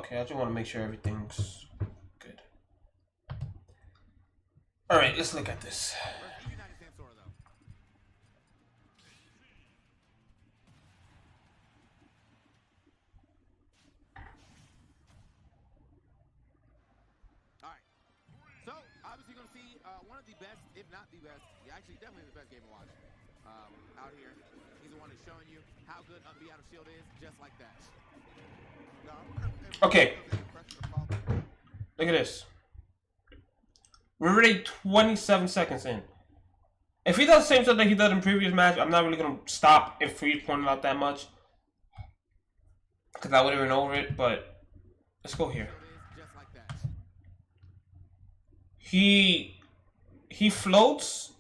Okay, I just want to make sure everything's good. All right, let's look at this. Obviously, you're going to see one of the best, if not the best, actually definitely the best game to watch out here. He's the one that's showing you how good Be Out of Shield is, just like that. Okay. Look at this. We're already 27 seconds in. If he does the same stuff that he did in previous match, I'm not really going to stop if he's pointing out that much. Because I would have been over it, but let's go here. He floats,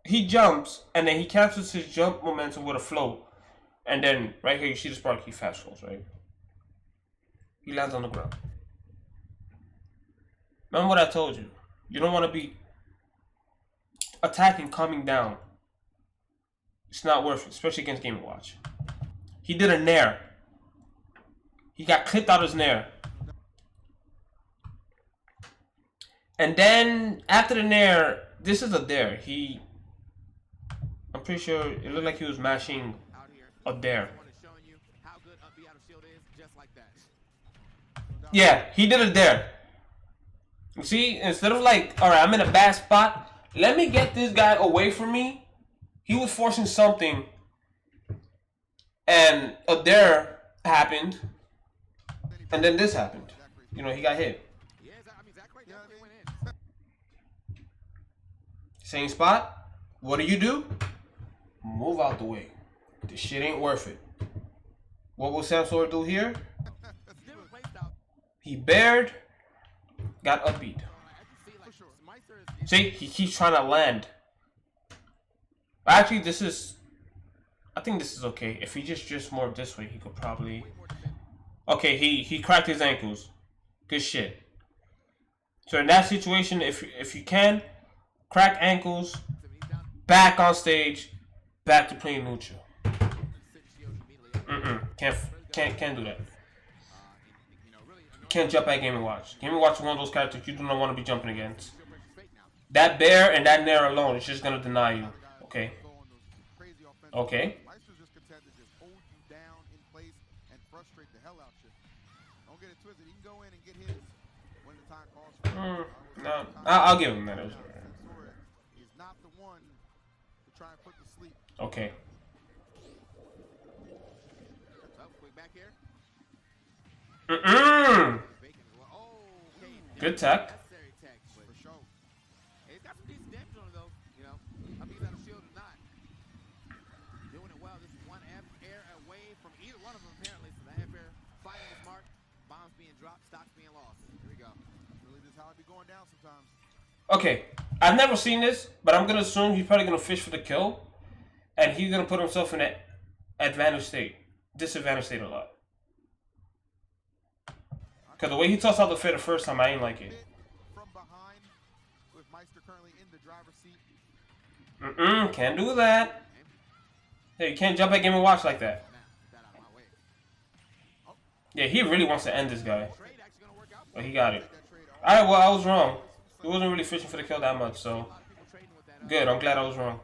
he jumps, and then he captures his jump momentum with a float. And then right here you see the spark, he fast falls, right? He lands on the ground. Remember what I told you. You don't want to be attacking coming down. It's not worth it, especially against Game & Watch. He did a nair. He got clipped out of his nair. And then after the nair, this is a dare. I'm pretty sure it looked like he was mashing a dare. Yeah, he did a dare. You see, instead of like, all right, I'm in a bad spot. Let me get this guy away from me. He was forcing something, and a dare happened, and then this happened. You know, he got hit. Same spot. What do? Move out the way. This shit ain't worth it. What will Samsora do here? He bared, got upbeat. See, he keeps trying to land. Actually, I think this is okay. If he just drifts more this way, he could probably... Okay, he cracked his ankles. Good shit. So in that situation, if you can, crack ankles, back on stage, back to playing neutral. Can't do that. Can't jump at Game & Watch. Game & Watch is one of those characters you do not want to be jumping against. That bear and that nair alone is just gonna deny you. Okay. Okay. No, I'll give him that. Okay. Good tech. Okay, I've never seen this, but I'm gonna assume he's probably gonna fish for the kill, and he's gonna put himself in an disadvantage state a lot. Because the way he tossed out the fair the first time, I ain't like it. Can't do that. Hey, you can't jump at Game & Watch like that. Yeah, he really wants to end this guy. But he got it. Alright, well, I was wrong. He wasn't really fishing for the kill that much, so... Good, I'm glad I was wrong.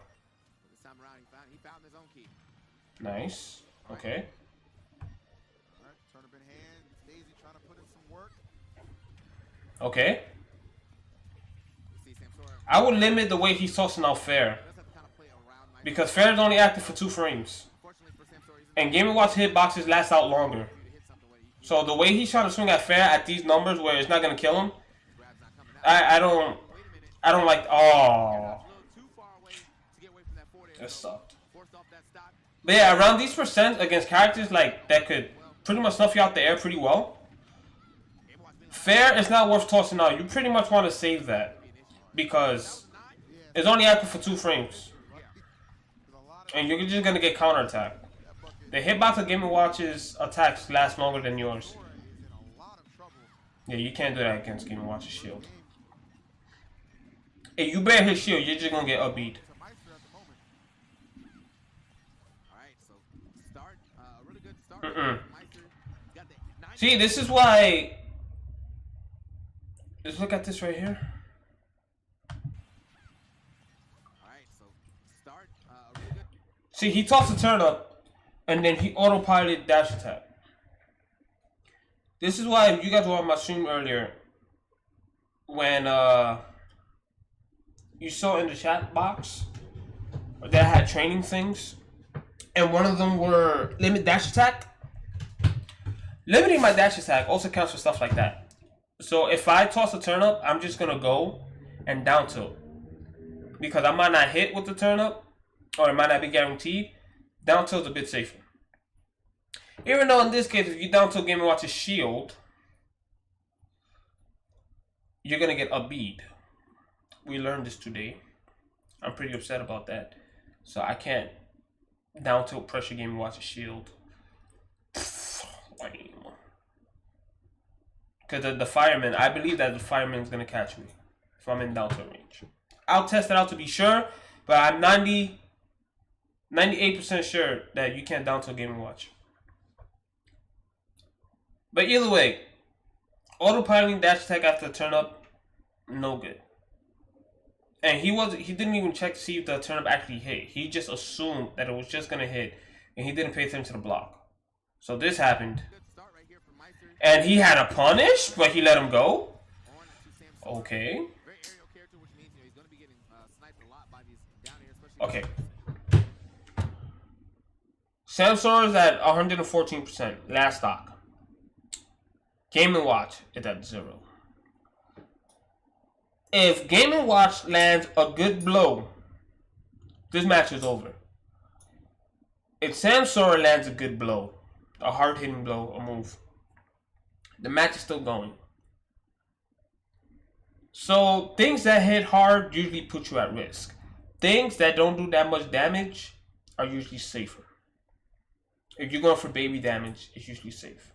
Nice. Okay. Okay. I would limit the way he's tossing out fair. Because fair is only active for 2 frames. And Game & Watch hitboxes last out longer. So the way he's trying to swing at fair at these numbers where it's not going to kill him, I don't like... Oh. That sucked. But yeah, around these percent against characters like that could pretty much snuff you out the air pretty well. Fair is not worth tossing out. You pretty much want to save that. Because it's only active for 2 frames. And you're just going to get counterattacked. The hitbox of Game & Watch's attacks last longer than yours. Yeah, you can't do that against Game & Watch's shield. If you bear his shield, you're just going to get upbeat. See, this is why. Let's look at this right here. Alright, so start really good. See, he tossed the turn up, and then he autopiloted dash attack. This is why, if you guys were on my stream earlier, when you saw in the chat box that had training things, and one of them were limit dash attack. Limiting my dash attack also counts for stuff like that. So if I toss a turn up, I'm just gonna go and down tilt, because I might not hit with the turn up, or it might not be guaranteed. Down tilt's a bit safer. Even though in this case, if you down tilt Game & Watch's shield, you're gonna get a bead. We learned this today. I'm pretty upset about that. So I can't down tilt pressure Game & Watch's shield. Because the fireman, I believe that the fireman is gonna catch me if I'm in down tilt range. I'll test it out to be sure, but I'm 98% sure that you can't down tilt Game & Watch. But either way, autopiloting dash attack after the turn up, no good. And he didn't even check to see if the turn up actually hit. He just assumed that it was just gonna hit, and he didn't pay attention to the block. So this happened, and he had a punish, but he let him go. Okay. Okay. Samsora is at 114%, last stock. Game & Watch is at 0. If Game & Watch lands a good blow, this match is over. If Samsora lands a good blow, a hard-hitting blow, a move, the match is still going. So things that hit hard usually put you at risk. Things that don't do that much damage are usually safer. If you're going for baby damage, it's usually safe.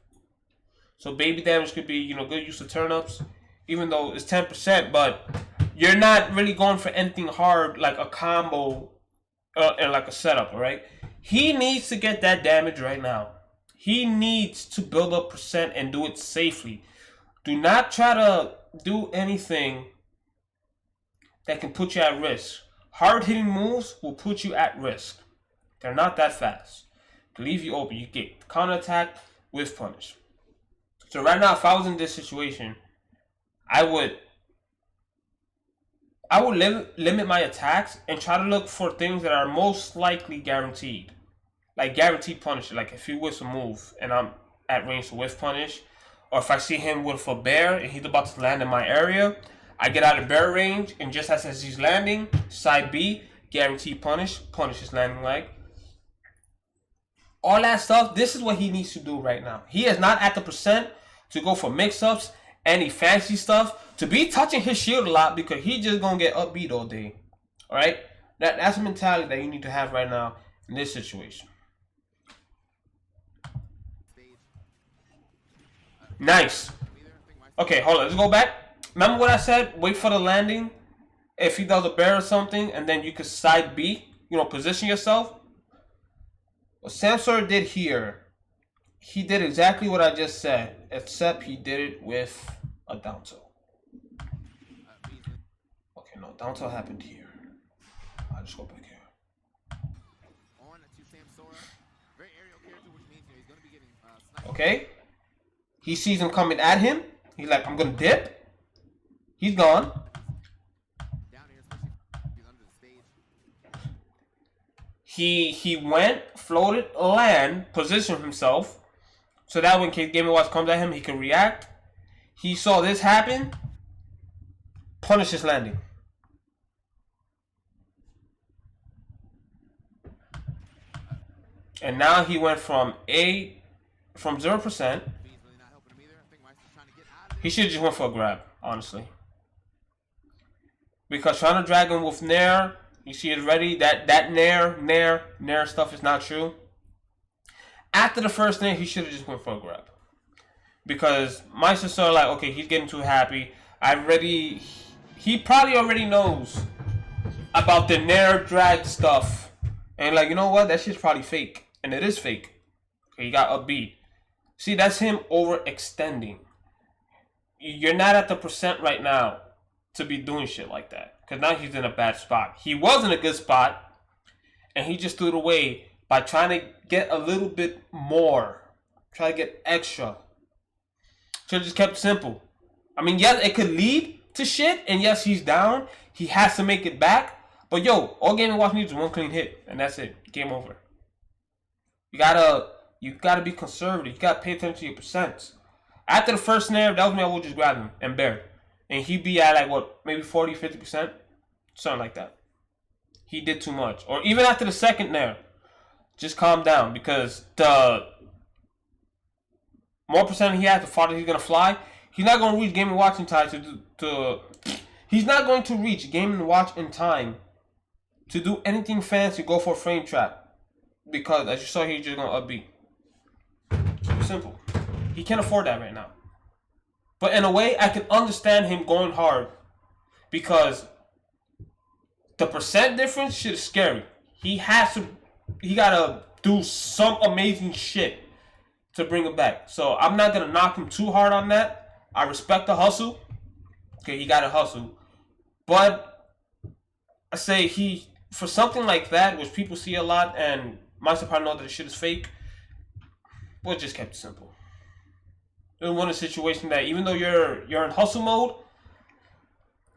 So baby damage could be, good use of turn-ups, even though it's 10%, but you're not really going for anything hard like a combo and like a setup, alright? He needs to get that damage right now. He needs to build up percent and do it safely. Do not try to do anything that can put you at risk. Hard-hitting moves will put you at risk. They're not that fast. They leave you open. You get counterattack with punish. So right now, if I was in this situation, I would limit my attacks and try to look for things that are most likely guaranteed. Like guaranteed punish. Like if he whiffs a move and I'm at range to whiff punish, or if I see him with a bear and he's about to land in my area, I get out of bear range, and just as he's landing, side B, guaranteed punish. Punish is landing like. All that stuff, this is what he needs to do right now. He is not at the percent to go for mix-ups, any fancy stuff, to be touching his shield a lot, because he just gonna get upbeat all day. Alright? That's a mentality that you need to have right now in this situation. Nice. Okay, hold on. Let's go back. Remember what I said? Wait for the landing. If he does a bear or something, and then you could side B, position yourself. What Samsora did here, he did exactly what I just said, except he did it with a down tilt. Okay, no, down tilt happened here. I'll just go back here. Okay. He sees him coming at him. He's like, I'm gonna dip. He's gone. He went, floated, land, positioned himself, so that when Game & Watch comes at him, he can react. He saw this happen, punish his landing. And now he went from 0%. He should have just went for a grab, honestly. Because trying to drag him with Nair, you see it ready, that Nair stuff is not true. After the first Nair, he should have just went for a grab. Because Maister saw like, okay, he's getting too happy. He probably already knows about the Nair drag stuff. And like, you know what, that shit's probably fake. And it is fake. Okay, he got upbeat. See, that's him overextending. You're not at the percent right now to be doing shit like that. Because now he's in a bad spot. He was in a good spot, and he just threw it away by trying to get a little bit more. Try to get extra. Should have just kept it simple. I mean, yes, it could lead to shit, and yes, he's down. He has to make it back. But yo, all Game & Watch needs is one clean hit, and that's it. Game over. You gotta be conservative. You gotta pay attention to your percents. After the first snare, that was me. I would just grab him and bear, and he'd be at like what, maybe 40, 50%, something like that. He did too much. Or even after the second snare, just calm down, because the more percent he has, the farther he's gonna fly. He's not gonna reach Game & Watch in time he's not going to reach Game & Watch in time to do anything fancy, go for a frame trap. Because, as you saw, he's just going to upbeat. Simple. He can't afford that right now. But in a way, I can understand him going hard. Because the percent difference shit is scary. He got to do some amazing shit to bring it back. So, I'm not going to knock him too hard on that. I respect the hustle. Okay, he got to hustle. But I say for something like that, which people see a lot, and Maister probably know that the shit is fake, we'll just kept it simple. It was one of the situations that even though you're in hustle mode,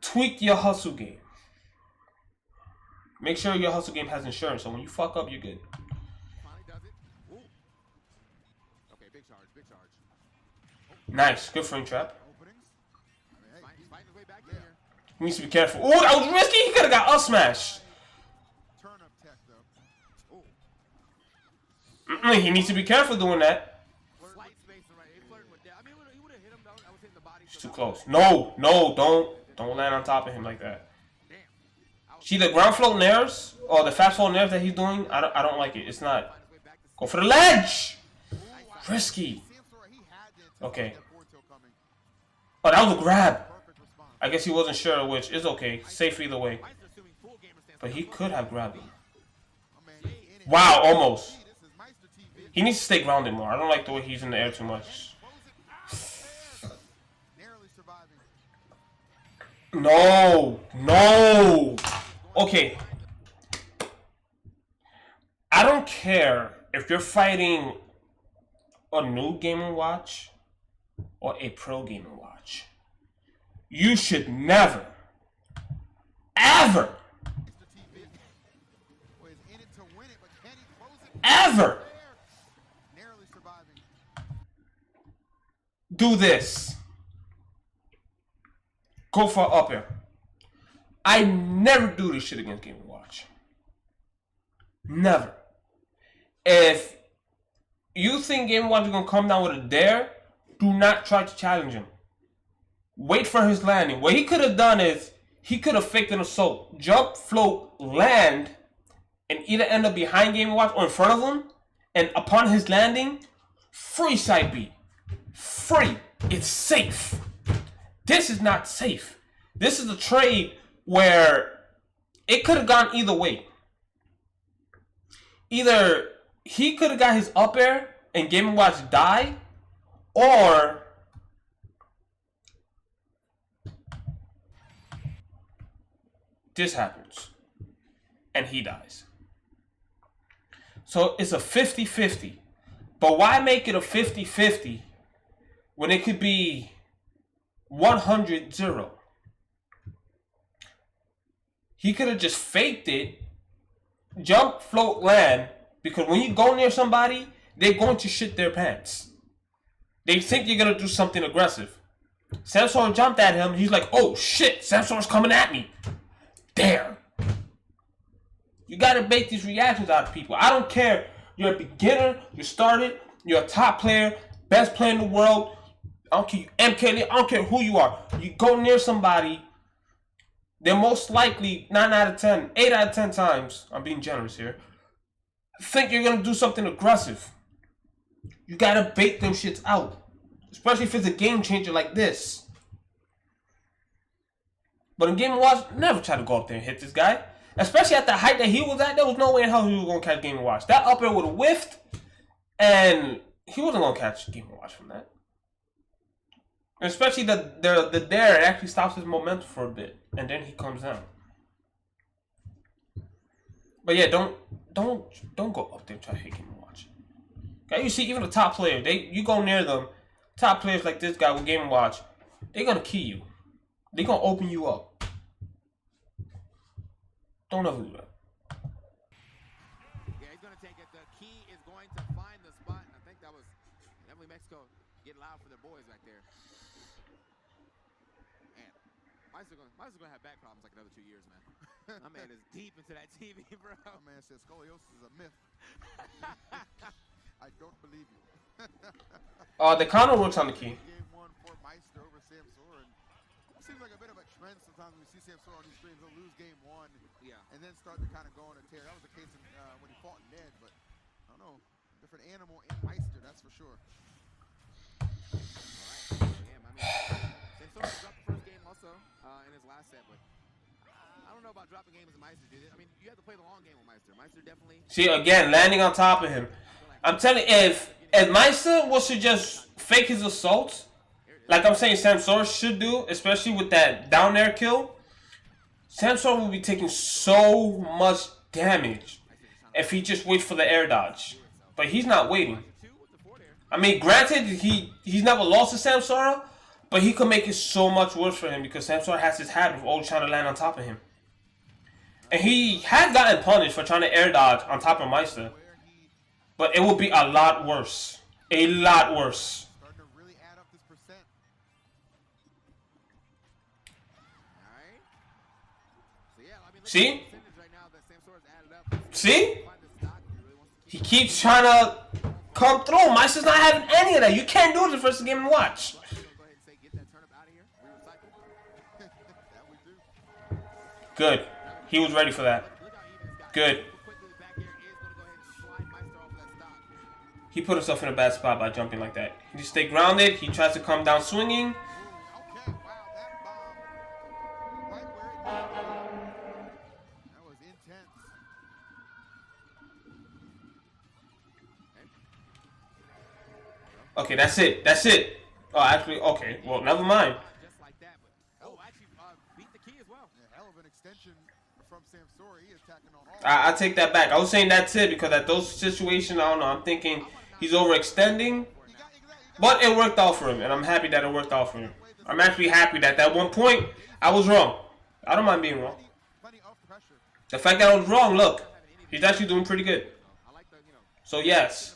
tweak your hustle game. Make sure your hustle game has insurance, so when you fuck up, you're good. Nice, good frame trap. He needs to be careful. Oh, that was risky. He could have got us smashed. He needs to be careful doing that. It's too close. No, don't land on top of him like that. See the ground float nairs or the fast float nairs that he's doing? I don't like it. It's not. Go for the ledge. Risky. Okay. Oh, that was a grab. I guess he wasn't sure, which is okay. Safe either way. But he could have grabbed him. Wow, almost. He needs to stay grounded more. I don't like the way he's in the air too much. No. Okay. I don't care if you're fighting a new Game & Watch or a pro Game & Watch. You should never, ever do this. Go for up air. I never do this shit against Game & Watch. Never. If you think Game & Watch is going to come down with a dare, do not try to challenge him. Wait for his landing. What he could have done is, he could have faked an assault. Jump, float, land, and either end up behind Game & Watch or in front of him. And upon his landing, free side B. Free. It's safe. This is not safe. This is a trade where it could have gone either way. Either he could have got his up air and Game & Watch die, or this happens and he dies. So it's a 50-50. But why make it a 50-50 when it could be 100-0? He could have just faked it, jump, float, land, because when you go near somebody, they're going to shit their pants. They think you're going to do something aggressive. Samsora jumped at him. He's like, oh shit, Samsora's coming at me. Damn. You got to bait these reactions out of people. I don't care. You're a beginner. You started. You're a top player. Best player in the world. I don't care. MK, I don't care who you are. You go near somebody, they're most likely 9 out of 10, 8 out of 10 times, I'm being generous here, think you're going to do something aggressive. You got to bait them shits out. Especially if it's a game changer like this. But in Game & Watch, never try to go up there and hit this guy. Especially at the height that he was at, there was no way in hell he was going to catch Game & Watch. That up air would have whiffed, and he wasn't gonna catch Game & Watch from that. Especially the dare actually stops his momentum for a bit, and then he comes down. But yeah, don't go up there and try to hit Game & Watch. Okay, you see, even the top player, you go near them, top players like this guy with Game & Watch, they're gonna key you. They're gonna open you up. Don't ever do that. Yeah, he's gonna take it. The key is going to find the spot, and I think that was definitely Mexico getting loud for their boys back there. Man, Maister's gonna have back problems like another 2 years, man. My man is deep into that TV, bro. My man says scoliosis is a myth. I don't believe you. The counter works on the key. Game 1 for Maister over Samsora. It seems like a bit of a trend sometimes when we see Samsora on these streams. He'll lose game 1, and then start to kind of go on a tear. That was the case when he fought in Ned, but I don't know. Different animal in Maister, that's for sure. All right. Yeah, I mean, Samsora dropped the first game also in his last set, but I don't know about dropping games with Maister, dude. I mean, you have to play the long game with Maister. Maister definitely. See, again, landing on top of him. I'm telling you, if Maister was to just fake his assaults, like I'm saying Samsora should do, especially with that down air kill, Samsora will be taking so much damage if he just waits for the air dodge. But he's not waiting. I mean, granted, he's never lost to Samsora, but he could make it so much worse for him because Samsora has his habit of always trying to land on top of him. And he had gotten punished for trying to air dodge on top of Maister. But it will be a lot worse. A lot worse. Starting to really add up this percent. All right. So yeah, I mean, See? right now that Samsora's added up. See? He keeps trying to come through. Maister's not having any of that. You can't do it the first Game & Watch. Go ahead and say, get that turnip out of here. We recycle. That we do. Good. He was ready for that. Good. He put himself in a bad spot by jumping like that. He just stay grounded. He tries to come down swinging. Okay, wow, that bomb right where it needed. That was intense. Okay, that's it. That's it. Oh, actually, okay. Well, never mind. Just like that, but actually beat the key as well. A hell of an extension from Samsora. He is attacking on all. I take that back. I was saying that's it because at those situations, I don't know. I'm thinking he's overextending. But it worked out for him, and I'm happy that it worked out for him. I'm actually happy that at one point, I was wrong. I don't mind being wrong. The fact that I was wrong, look, he's actually doing pretty good. So, yes.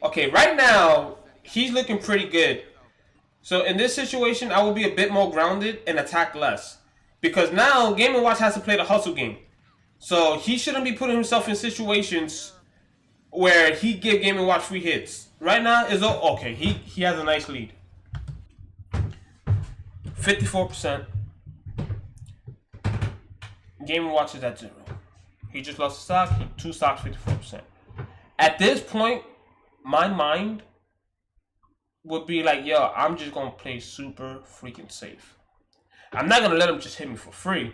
Okay, right now, he's looking pretty good. So, in this situation, I will be a bit more grounded and attack less. Because now, Game & Watch has to play the hustle game. So, he shouldn't be putting himself in situations where he give Game & Watch free hits. Right now, is okay. He has a nice lead. 54%. Game & Watch is at 0. He just lost a stock. 2 stocks, 54%. At this point, my mind would be like, yo, I'm just going to play super freaking safe. I'm not going to let him just hit me for free.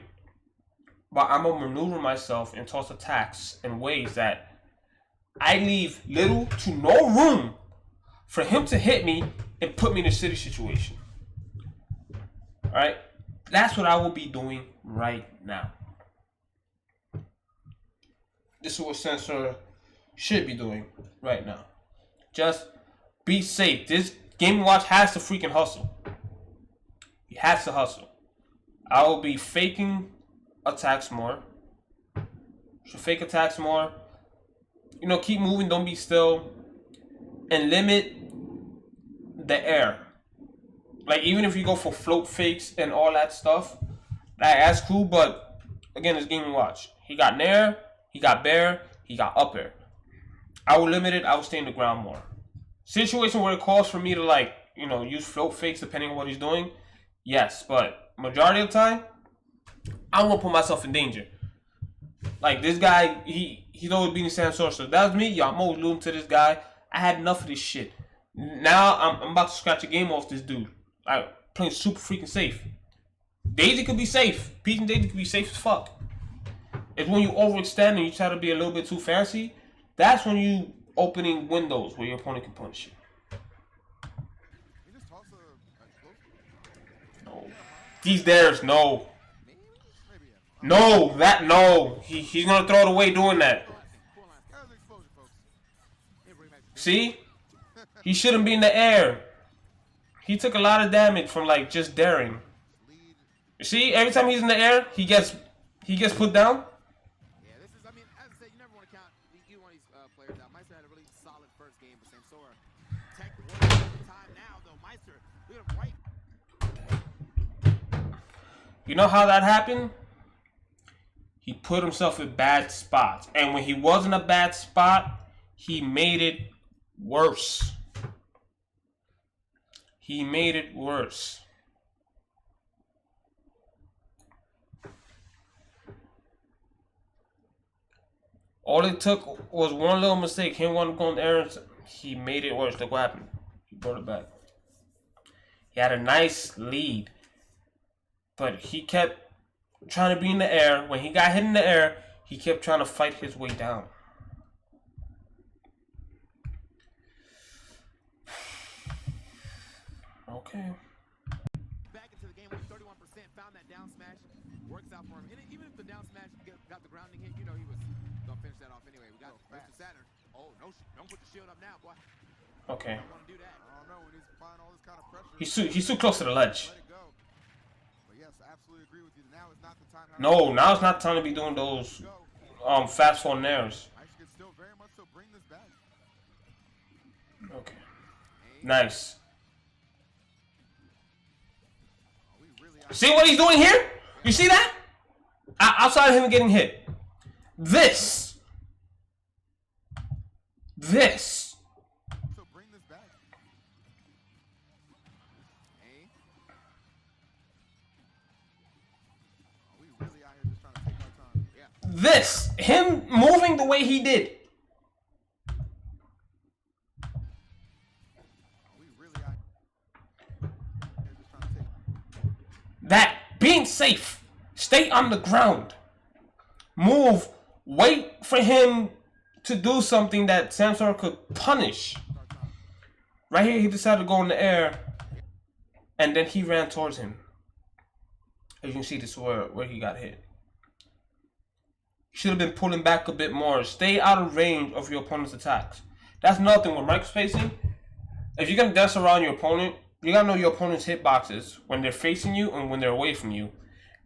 But I'm going to maneuver myself and toss attacks in ways that I leave little to no room for him to hit me and put me in a city situation. Alright? That's what I will be doing right now. This is what Samsora should be doing right now. Just be safe. This Game & Watch has to freaking hustle. He has to hustle. I will be faking attacks more. Should fake attacks more. You know, keep moving, don't be still. And limit the air. Like, even if you go for float fakes and all that stuff, that's cool, but again, it's Game & Watch. He got nair, he got bear, he got up air. I will limit it, I will stay in the ground more. Situation where it calls for me to, like, you know, use float fakes depending on what he's doing, yes, but majority of the time, I won't put myself in danger. Like, this guy, he's always beating Samsora, so that was me, yo, I'm always losing to this guy. I had enough of this shit. Now, I'm about to scratch a game off this dude. Like, playing super freaking safe. Daisy could be safe. Peach and Daisy could be safe as fuck. It's when you overextend and you try to be a little bit too fancy. That's when you opening windows where your opponent can punish you. No. These dares, no. No, that, no. He's going to throw it away doing that. See? He shouldn't be in the air. He took a lot of damage from, like, just daring. You see? Every time he's in the air, he gets put down. Yeah, this is, I mean, as I said, you never want to count either one of these players out. Maister had a really solid first game, but Samsora tech time now, though. Maister, look at him right. You know how that happened? He put himself in bad spots. And when he was in a bad spot, he made it worse. He made it worse. All it took was one little mistake. Him wanting to go on errands. He made it worse. Look what happened. He brought it back. He had a nice lead. But he kept trying to be in the air. When he got hit in the air, he kept trying to fight his way down. Okay. Back into the game with 31%, found that down smash, works out for him. And even if the down smash got the grounding hit, you know he was gonna finish that off anyway. We got Mr. Saturn. Oh no, don't put the shield up now, boy. Okay. Don't do that. I don't know when he's applying all this kind of pressure. He's too close to the ledge. Let it go. But yes, I absolutely agree with you. Now is not the time. No, now it's not time to be doing those fast fall nairs. I should still very much so bring this back. Okay. Nice. See what he's doing here? You see that? Outside of him getting hit. This. So bring this back. We really out here just trying to take our time. Yeah. This. Him moving the way he did. We really out here just trying to take. That. Being safe. Stay on the ground. Move. Wait for him to do something that Samsora could punish. Right here, he decided to go in the air. And then he ran towards him. As you can see, this is where he got hit. Should have been pulling back a bit more. Stay out of range of your opponent's attacks. That's nothing with microspacing. If you're going to dance around your opponent, you got to know your opponent's hitboxes when they're facing you and when they're away from you.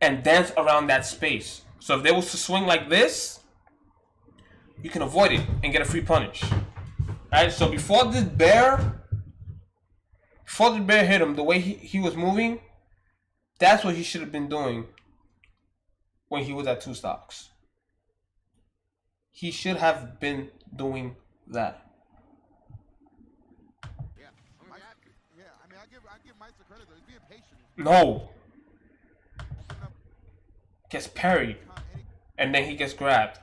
And dance around that space. So if they was to swing like this, you can avoid it and get a free punish. Alright, so before the bear hit him, the way he was moving, that's what he should have been doing when he was at 2 stocks. He should have been doing that. Yeah, I mean, I give Maister credit though. He's being patient. No. Gets parried. And then he gets grabbed.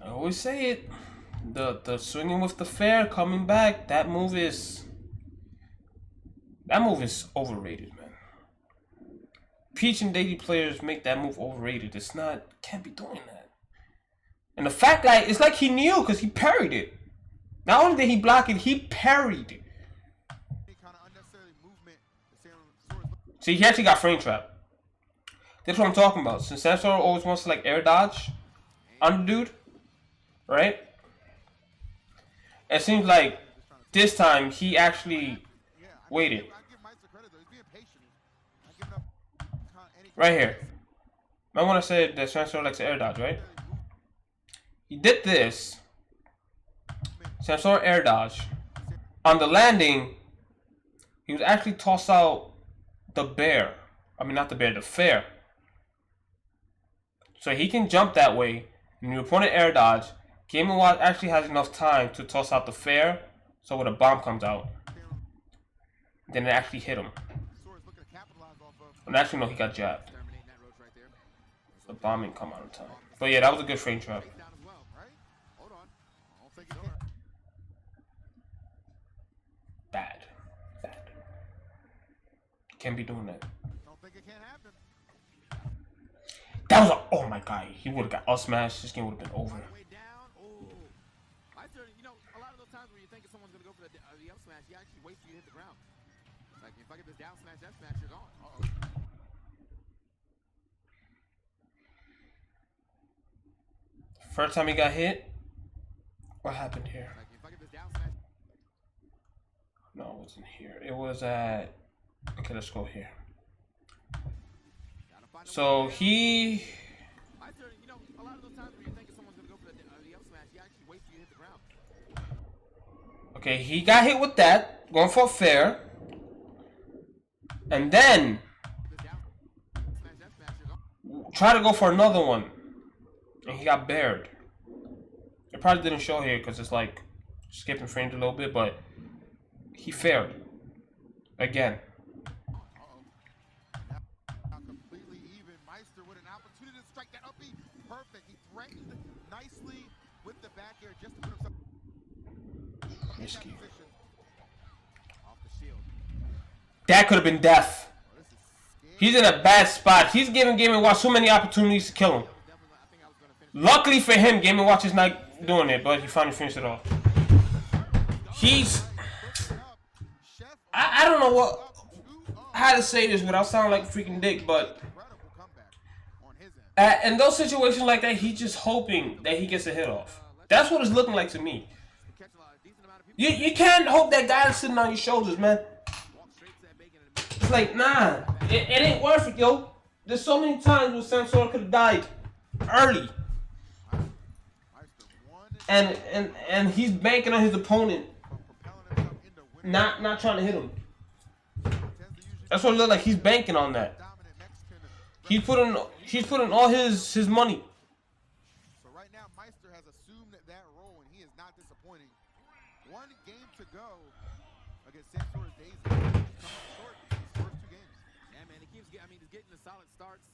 I always say it. The swinging with the fair coming back, that move is overrated, man. Peach and Daisy players make that move overrated. It's not, can't be doing that. And the fact that it's like he knew because he parried it. Not only did he block it, he parried it. See, he actually got frame trap. That's what I'm talking about. Since Samsora always wants to like air dodge on the dude, right? It seems like this time he actually waited. Right here. Remember when I said that Samsora likes to air dodge, right? He did this. Samsora air dodge. On the landing, he was actually tossed out the bear. I mean, not the bear, the fair. So he can jump that way. And your opponent air dodge. Game & Watch actually has enough time to toss out the fair. So when a bomb comes out, then it actually hit him. And actually, no, he got jabbed. The bomb didn't come out in time. But yeah, that was a good frame trap. Bad. Can't be doing that. Don't think it can't happen. That was a, oh my god, he would have got us smashed. This game would have been over. Way down. Oh, Maister, you know, a lot of those times where you think someone's gonna go for the up smash, you actually wait till you hit the ground. Like if I get this down smash, that smash, you're gone. First time he got hit, what happened here? Like if I get this down smash. No, it wasn't here. It was at, okay, let's go here. So he, Maister, you know, a lot of those times where you think someone's gonna go for the up smash, you actually wait till you hit the ground. okay, he got hit with that, going for a fair. And then try to go for another one, and he got bared. It probably didn't show here because it's like skipping frames a little bit, but he failed again. Now completely even. Maister with an opportunity to strike that up B. Perfect. He threatened nicely with the back air just to put himself in that position. Off the shield. That could have been death. He's in a bad spot. He's giving Game & Watch so many opportunities to kill him. Luckily for him, Game & Watch is not doing it, but he finally finished it off. He's... I don't know how to say this without sounding like a freaking dick, but... in those situations like that, he's just hoping that he gets a hit off. That's what it's looking like to me. You can't hope that guy is sitting on your shoulders, man. It's like, nah, it ain't worth it, yo. There's so many times where Samsora could have died early. And he's banking on his opponent not trying to hit him. That's what it looks like. He's banking on that. He's putting all his money. So right now, Maister has assumed that role, and he is not disappointing. One game to go against Samsora's Daisy. Come up short in his first two games. Yeah, man, he's getting the solid starts,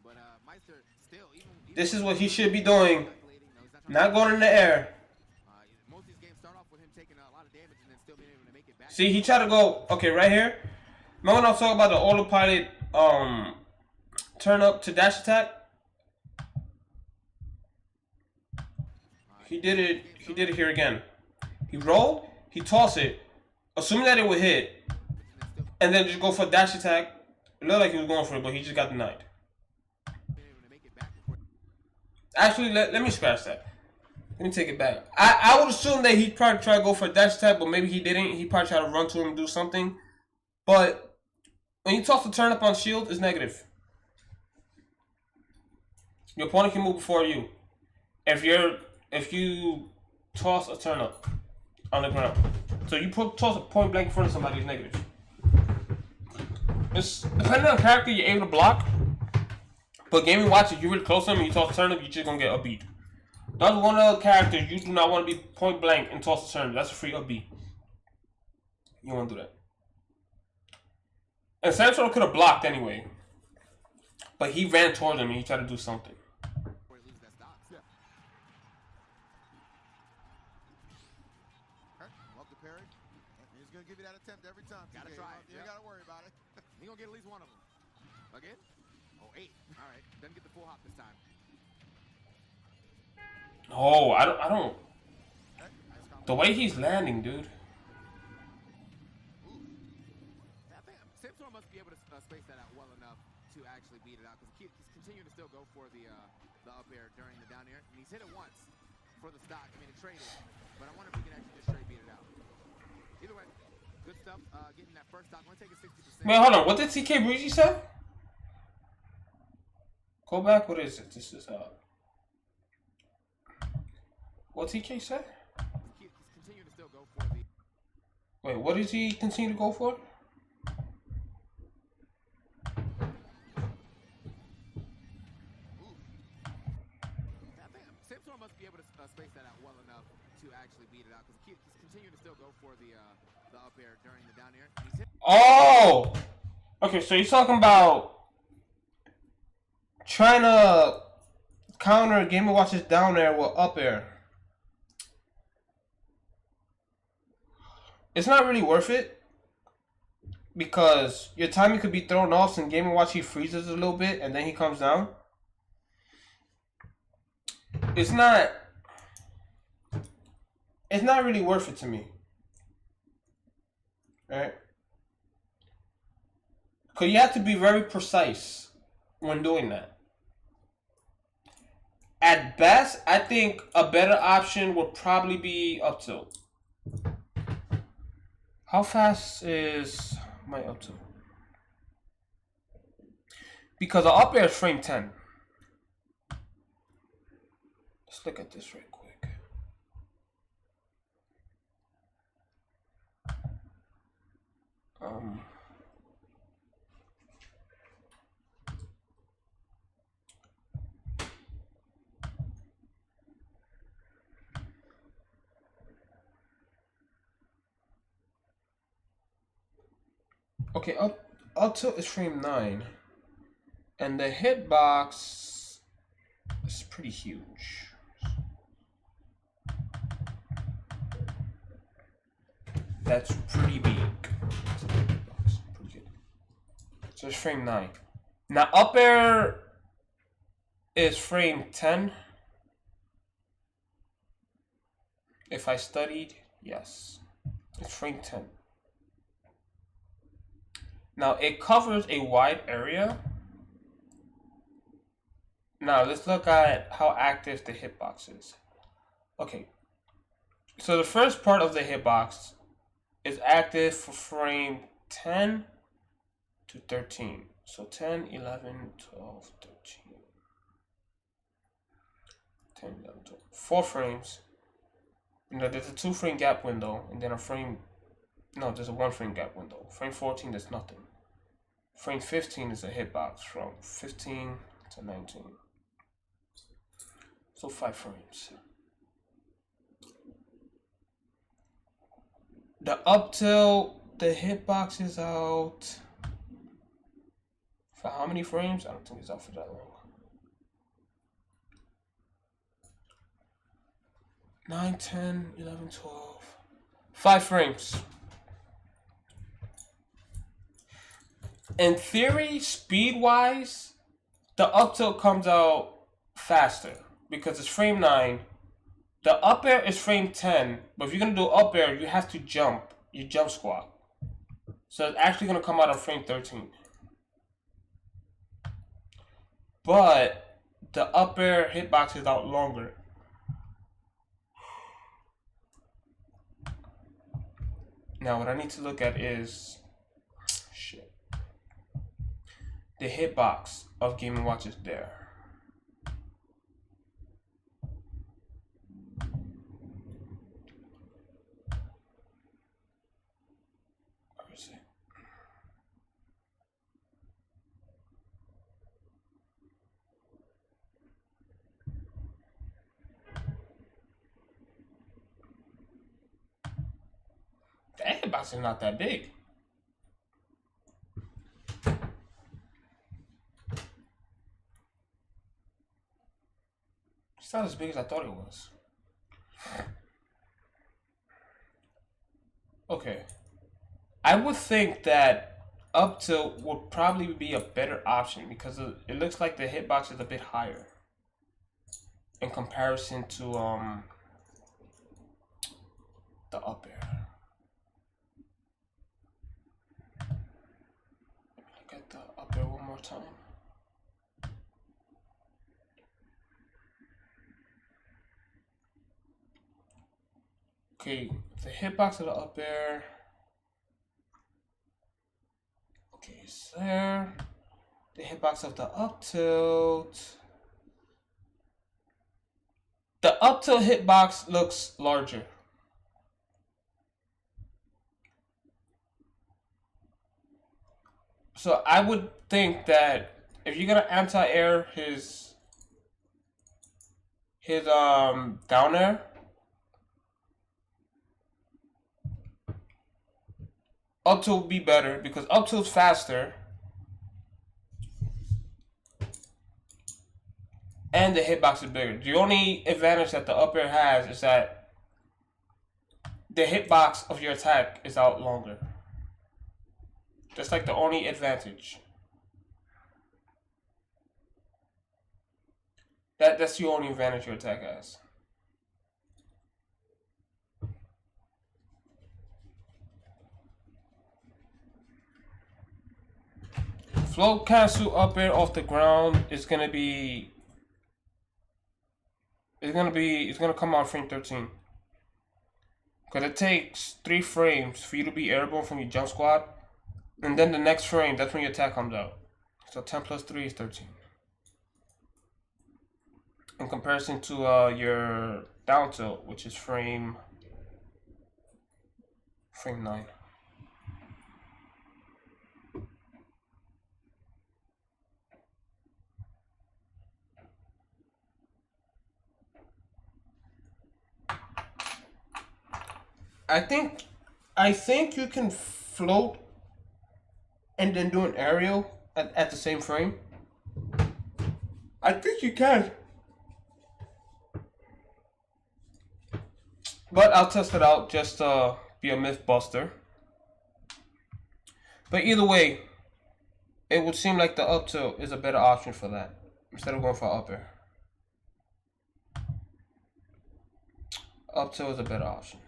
but Maister still even This is what he should be doing. Not going in the air. Most of these games start off with him taking a lot of damage and then still being able to make it back. See, he tried to go, okay, right here. Remember when I was talking about the autopilot turn up to dash attack? He did it here again. He rolled, he tossed it, assuming that it would hit, and then just go for a dash attack. It looked like he was going for it, but he just got denied. Actually, let me scratch that. Let me take it back. I would assume that he'd probably try to go for a dash attack, but maybe he didn't. He probably tried to run to him and do something. But when you toss the turn up on shield, it's negative. Your opponent can move before you. If you toss a turn up on the ground. So you toss a point blank in front of somebody, it's negative. It's depending on the character, you're able to block. But Game & Watch, if you're really close to him and you toss a turn up, you're just gonna get a beat. That's one of the characters you do not want to be point blank and toss a turn up. That's a free up B. You don't want to do that. And Samsora could have blocked anyway. But he ran towards him and he tried to do something. Love the parry. He's going to give you that attempt every time. Gotta try it. You got to worry about it. He's going to get at least one of them. Again? Oh, 8. All right. Doesn't get the full hop this time. Oh, I don't. The way he's landing, dude. I think Samsora must be able to space that out well enough to actually beat it out, because he's continuing to still go for the up air during the down air, and he's hit it once for the stock. I mean, it traded, but I wonder if he can actually just straight beat it out. Either way, good stuff. Getting that first stock. I'm gonna take a 60%. Wait, hold on. What did TK Breezy say? Go back. What is it? This is what TK said? He's continuing to still go for the. Wait, what does he continue to go for? Samsora must be able to space that out well enough to actually beat it out, because he's continuing to still go for the up air during the down air. Oh! Okay, so he's talking about trying to counter Game & Watch's down air with up air. It's not really worth it because your timing could be thrown off. So in Game & Watch he freezes a little bit and then he comes down. It's not really worth it to me. Right? Because you have to be very precise when doing that. At best, I think a better option would probably be up tilt. How fast is my up tilt? Because the up air is frame 10. Let's look at this right quick. Okay, up tilt is frame 9. And the hitbox is pretty huge. That's pretty big. Pretty good. So it's frame 9. Now up air is frame 10. If I studied, yes. It's frame 10. Now it covers a wide area. Now let's look at how active the hitbox is. Okay. So the first part of the hitbox is active for frame 10 to 13. So 10, 11, 12, 13. 10, 11, 12. 4 frames. And there's a 2 frame gap window. And then there's a 1 frame gap window. Frame 14, there's nothing. Frame 15 is a hitbox from 15 to 19. So 5 frames. The up tilt, the hitbox is out for how many frames? I don't think it's out for that long. 9, 10, 11, 12. 5 frames. In theory, speed-wise, the up tilt comes out faster because it's frame 9. The up air is frame 10, but if you're going to do up air, you have to jump. You jump squat. So it's actually going to come out on frame 13. But the up air hitbox is out longer. Now what I need to look at is the hitbox of Game & Watch is there. Where is it? The hitbox is not that big. It's not as big as I thought it was. Okay. I would think that up tilt would probably be a better option because it looks like the hitbox is a bit higher in comparison to the up air. Look at the up air one more time. Okay, the hitbox of the up air. Okay, it's there. The hitbox of the up tilt. The up tilt hitbox looks larger. So I would think that if you're gonna anti-air his down air, up tilt would be better because up tilt's faster and the hitbox is bigger. The only advantage that the up air has is that the hitbox of your attack is out longer. That's like the only advantage. That's the only advantage your attack has. Float cancel up air off the ground is gonna be. It's gonna come out frame 13. Cause it takes 3 frames for you to be airborne from your jump squad, and then the next frame, that's when your attack comes out. So 10 plus 3 is 13. In comparison to your down tilt, which is frame 9. I think you can float and then do an aerial at the same frame. I think you can. But I'll test it out just to be a myth buster. But either way, it would seem like the up tilt is a better option for that instead of going for up air. Up tilt is a better option.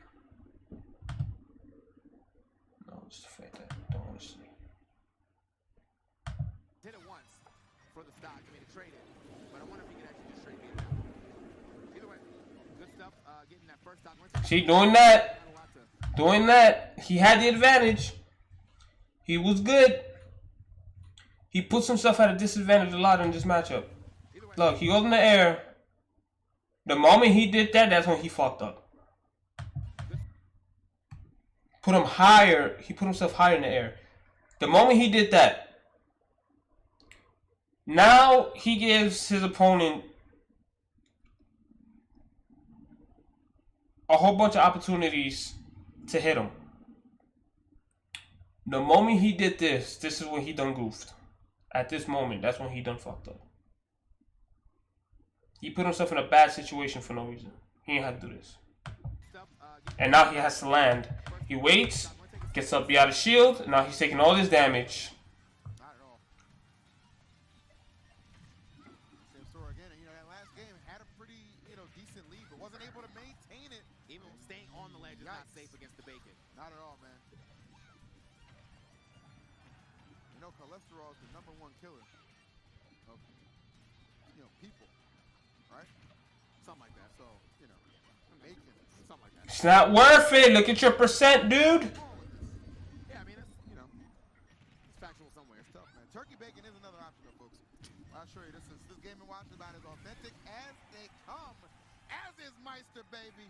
No, it's the fact that I don't want to see. Did it once for the stock. I mean, to trade it, but I wonder if he could actually just trade it now. Either way, good stuff. Getting that first stock. See, doing that, he had the advantage. He was good. He puts himself at a disadvantage a lot in this matchup. Look, he goes in the air. The moment he did that, that's when he fucked up. Put him higher. He put himself higher in the air. The moment he did that, now he gives his opponent a whole bunch of opportunities to hit him. The moment he did this is when he done goofed. At this moment, that's when he done fucked up. He put himself in a bad situation for no reason. He ain't had to do this. And now he has to land. He waits, gets up beyond the shield, and now he's taking all this damage. Not at all. Samsora again, that last game had a pretty, decent lead, but wasn't able to maintain it. Even staying on the ledge is not safe against the bacon. Not at all, man. Cholesterol is the #1 killer of, people, right? Something like that. So, bacon, something like that. It's not worth it. Look at your percent, dude. Yeah, I mean, it's factual somewhere. It's tough, man. Turkey bacon is another option, though, folks. I'll show you. This game and watch about as authentic as they come. As is Maister, baby.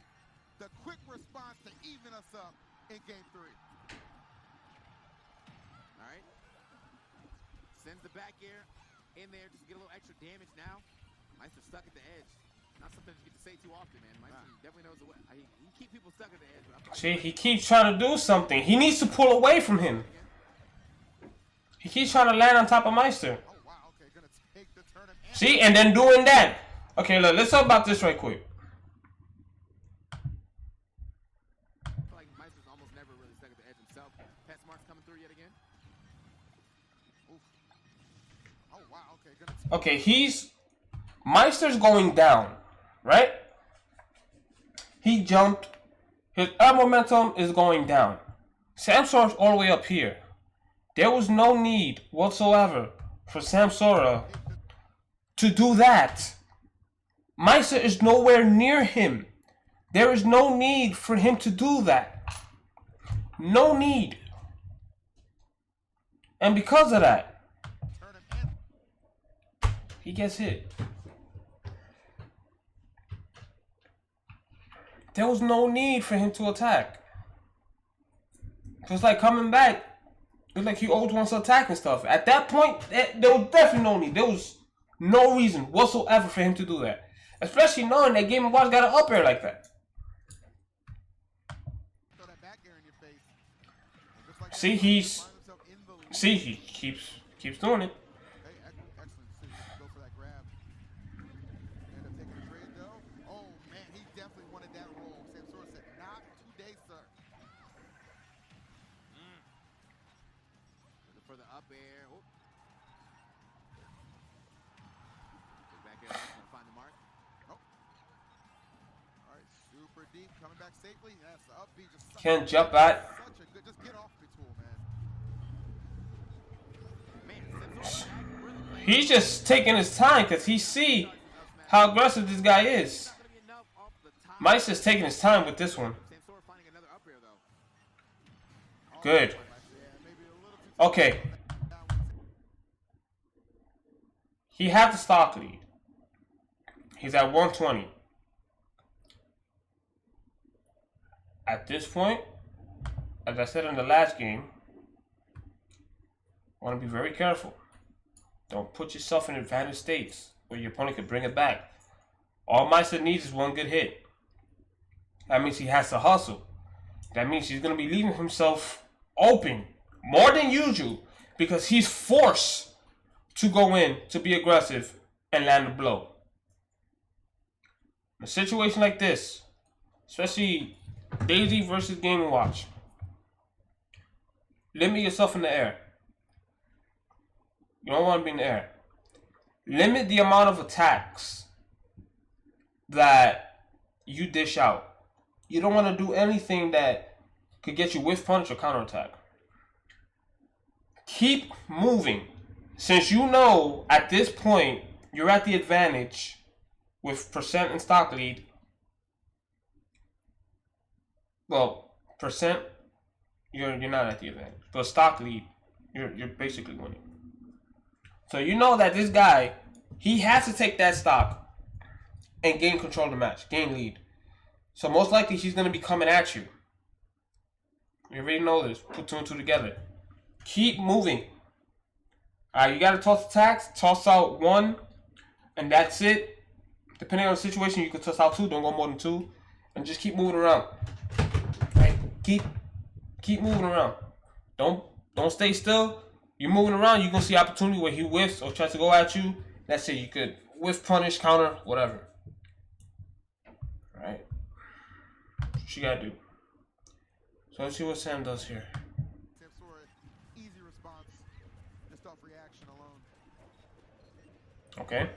The quick response to even us up in game 3. All right. Sends the back air in there just to get a little extra damage now. Maister stuck at the edge. Not something you get to say too often, man. Maister definitely knows the way. He keep people stuck at the edge. See, he keeps trying to do something. He needs to pull away from him. He keeps trying to land on top of Maister. Oh, wow. Okay, gonna take the turn and See, and then doing that. Okay, look, let's talk about this right quick. I feel like Maister's almost never really stuck at the edge himself. Pet Smart's coming through yet again. oh, wow. Okay, Okay, Meister's going down, right? He jumped. His air momentum is going down. Samsora's all the way up here. There was no need whatsoever for Samsora to do that. Maister is nowhere near him. There is no need for him to do that. No need. And because of that, he gets hit. There was no need for him to attack. Just like coming back, it's like he always wants to attack and stuff. At that point, there was definitely no need. There was no reason whatsoever for him to do that. Especially knowing that Game & Watch got an up air like that. See, he keeps doing it. Super deep, coming back safely. Yes, the up B just Can't jump at. such a good, just get off the tool, man. He's just taking his time because he see how aggressive this guy is. Maister's taking his time with this one. Good. Okay. He had the stock lead. He's at 120. At this point, as I said in the last game, I want to be very careful. Don't put yourself in advantage states where your opponent could bring it back. All Maister needs is one good hit. That means he has to hustle. That means he's going to be leaving himself open more than usual because he's forced to go in to be aggressive and land a blow. In a situation like this, especially Daisy versus Game & Watch, limit yourself in the air. You don't want to be in the air. Limit the amount of attacks that you dish out. You don't want to do anything that could get you whiff punch or counterattack. Keep moving. Since you know at this point you're at the advantage with percent and stock lead. Well, percent, you're not at the advantage. But stock lead, you're basically winning. So you know that this guy, he has to take that stock and gain control of the match, gain lead. So most likely he's going to be coming at you. You already know this. Put two and two together. Keep moving. Alright, you got to toss attacks. Toss out one. And that's it. Depending on the situation, you can toss out two. Don't go more than two. And just keep moving around. Right? Keep moving around. Don't stay still. You're moving around, you're going to see opportunity where he whiffs or tries to go at you. That's it. You could whiff, punish, counter, whatever. Alright. What you got to do. So let's see what Sam does here. Samsora, easy response, just off reaction alone. Okay.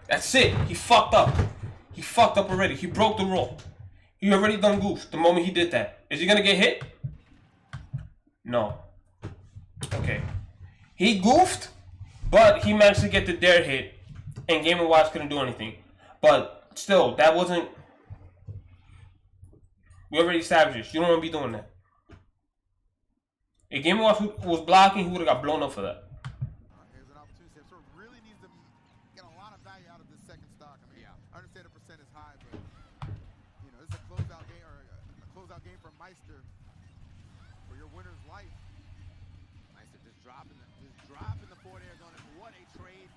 That's it. He fucked up. He fucked up already. He broke the rule. He already done goofed the moment he did that. Is he going to get hit? No. Okay. He goofed, but he managed to get the dare hit, and Game & Watch couldn't do anything. But still, that wasn't... We already established this. You don't want to be doing that. If Game & Watch was blocking, he would have got blown up for that. Here's an opportunity. Samsora really needs to get a lot of value out of this second stock. I mean, I understand the percent is high, but you know, this is a closeout game or a closeout game for Maister for your winner's life. Maister just dropping the forward air on him. What a trade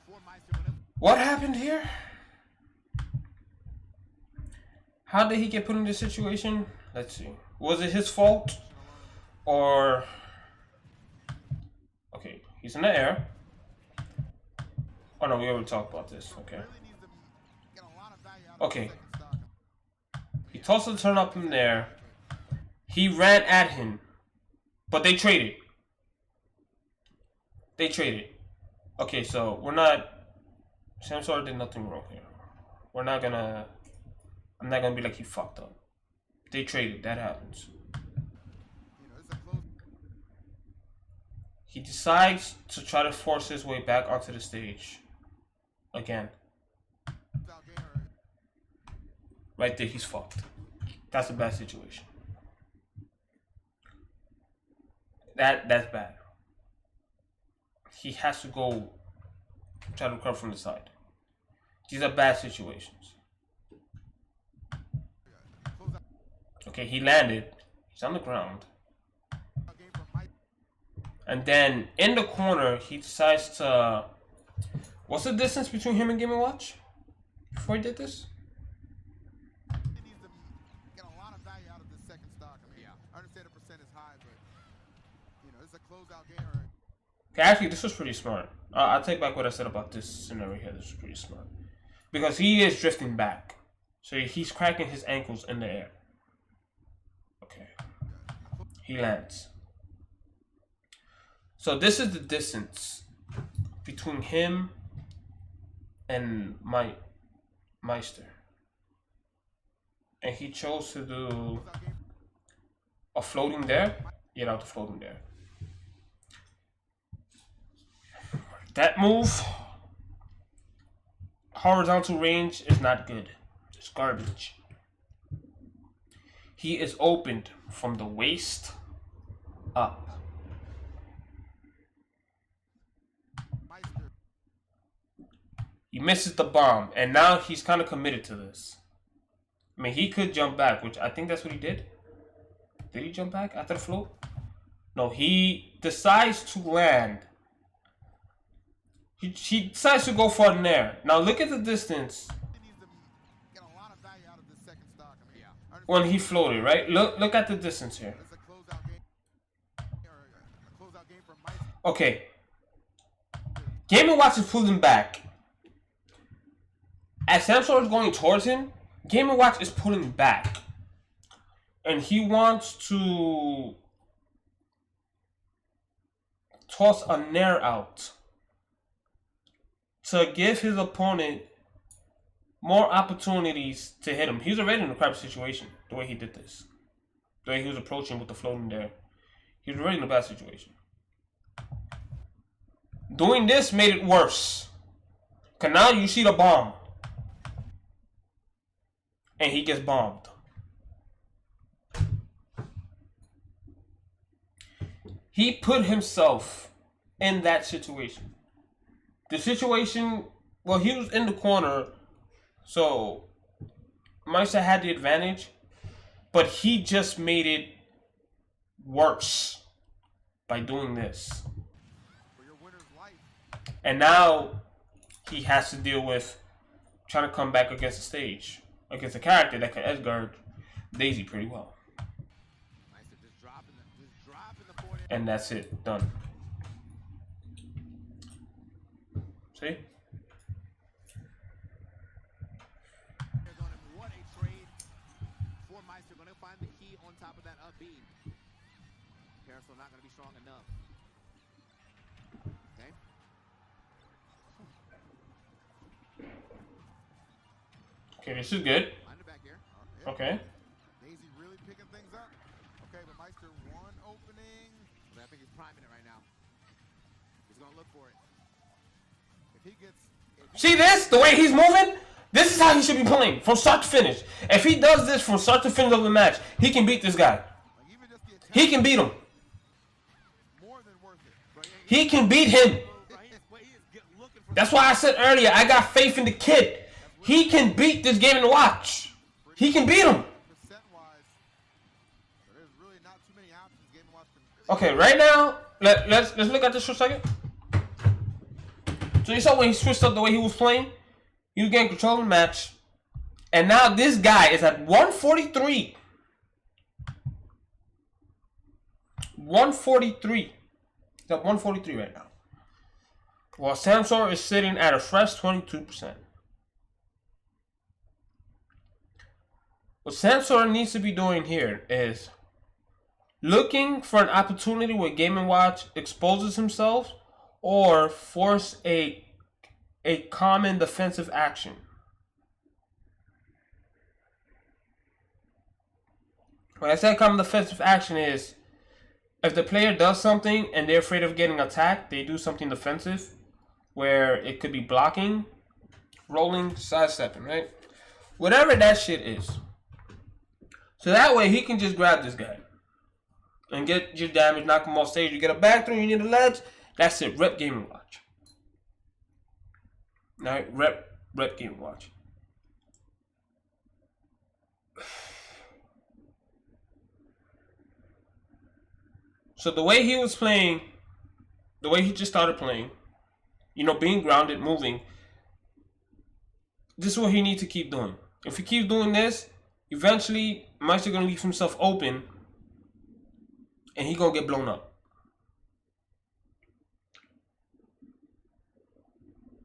for Maister. What happened here? How did he get put in this situation? Let's see. Was it his fault? Or... Okay, he's in the air. Oh no, we already talked about this. Okay. Okay. He tossed the turn up in there. He ran at him. But they traded. Okay, so we're not... Samsora did nothing wrong here. We're not gonna... I'm not gonna be like he fucked up. They traded. That happens. He decides to try to force his way back onto the stage. Again. Right there, he's fucked. That's a bad situation. That's bad. He has to go try to recover from the side. These are bad situations. Okay, he landed. He's on the ground. And then in the corner, he decides to... What's the distance between him and Game & Watch? Before he did this? He needs to get a lot of value out of this second stock. I mean, I understand the percent is high, but you know, this is a closeout game. Okay, actually, this was pretty smart. I'll take back what I said about this scenario here. This is pretty smart. Because he is drifting back. So he's cracking his ankles in the air. Okay. He lands. So this is the distance between him and Maister. And he chose to do a floating there. Get out the floating there. That move, horizontal range, is not good. It's garbage. He is opened from the waist up. He misses the bomb, and now he's kind of committed to this. I mean, he could jump back, which I think that's what he did. Did he jump back after the float? No, he decides to land. He decides to go for an air. Now look at the distance when he floated, right? Look at the distance here. Okay. Game & Watch is pulling back. As Samsora is going towards him, Game & Watch is pulling back. And he wants to toss a nair out to give his opponent more opportunities to hit him. He's already in a crap situation, the way he did this. The way he was approaching with the floating there. He was already in a bad situation. Doing this made it worse. Because now you see the bomb. And he gets bombed. He put himself in that situation. The situation, well, he was in the corner, so Maister had the advantage, but he just made it worse by doing this. And now he has to deal with trying to come back against the stage, against a character that can edgeguard Daisy pretty well. And that's it, done. See? What a trade for Maister. Going to find the key on top of that up B. Carousel not going to be strong enough. Okay, this is good. Okay. Daisy really picking things up. Okay, but Maister one opening. I think he's priming it right now. He's going to look for it. If he gets... See this? The way he's moving? This is how he should be playing, from start to finish. If he does this from start to finish of the match, he can beat this guy. He can beat him. He can beat him. That's why I said earlier, I got faith in the kid. He can beat this Game & Watch. He can beat him. Okay, right now, let's look at this for a second. So you saw when he switched up the way he was playing, he was getting control of the match. And now this guy is at 143. 143. He's at 143 right now. While Samsora is sitting at a fresh 22%. What Samsora needs to be doing here is looking for an opportunity where Game & Watch exposes himself or force a common defensive action. When I say common defensive action is if the player does something and they're afraid of getting attacked, they do something defensive where it could be blocking, rolling, sidestepping, right? Whatever that shit is. So that way he can just grab this guy and get your damage, knock him off stage. You get a back throw, you need a ledge. That's it. Rep Game & Watch. Alright, rep Game & Watch. So the way he was playing, the way he just started playing, you know, being grounded, moving, this is what he needs to keep doing. If he keeps doing this, eventually Maister gonna leave himself open and he gonna get blown up.